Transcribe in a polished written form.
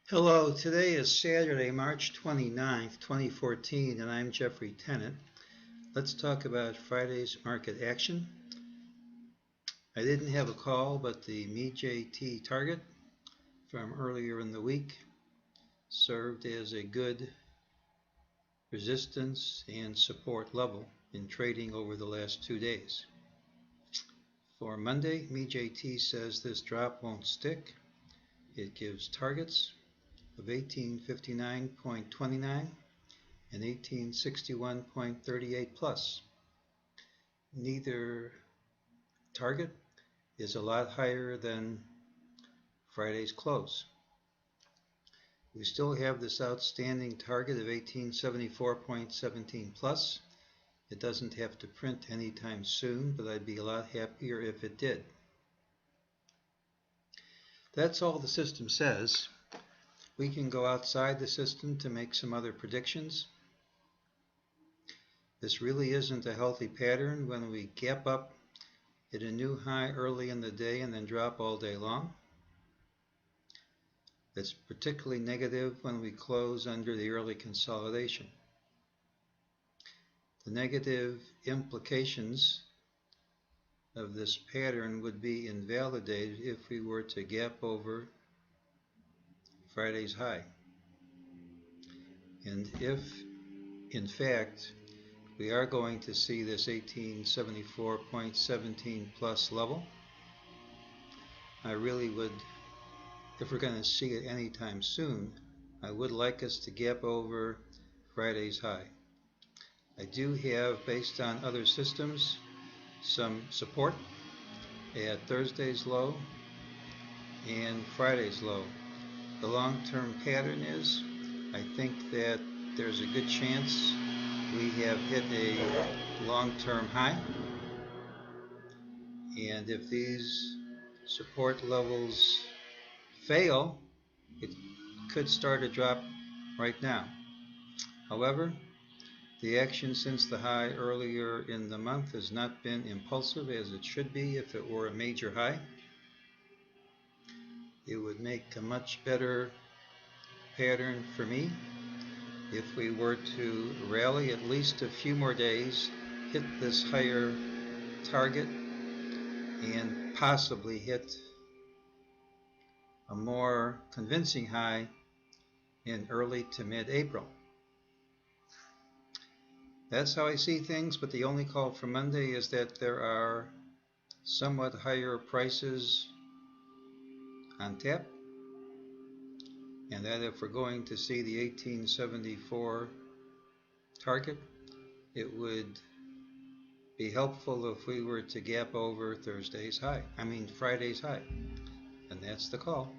Hello, today is Saturday, March 29th, 2014, and I'm Jeffrey Tennant. Let's talk about Friday's market action. I didn't have a call, but the mejt target from earlier in the week served as a good resistance and support level in trading over the last 2 days. For Monday, mejt says this drop won't stick. It gives targets of 1859.29 and 1861.38 plus. Neither target is a lot higher than Friday's close. We still have this outstanding target of 1874.17 plus. It doesn't have to print anytime soon, but I'd be a lot happier if it did. That's all the system says. We can go outside the system to make some other predictions. This really isn't a healthy pattern when we gap up, hit a new high early in the day, and then drop all day long. It's particularly negative when we close under the early consolidation. The negative implications of this pattern would be invalidated if we were to gap over Friday's high. And if, in fact, we are going to see this 1874.17 plus level, I really would, if we're going to see it anytime soon, I would like us to gap over Friday's high. I do have, based on other systems, some support at Thursday's low and Friday's low. The long-term pattern is, I think that there's a good chance we have hit a long-term high, and if these support levels fail, it could start a drop right now. However, the action since the high earlier in the month has not been impulsive as it should be. If it were a major high, it would make a much better pattern for me. If we were to rally at least a few more days, hit this higher target, and possibly hit a more convincing high in early to mid-April. That's how I see things, but the only call for Monday is that there are somewhat higher prices on tap, and that if we're going to see the 1874 target, it would be helpful if we were to gap over Friday's high. And that's the call.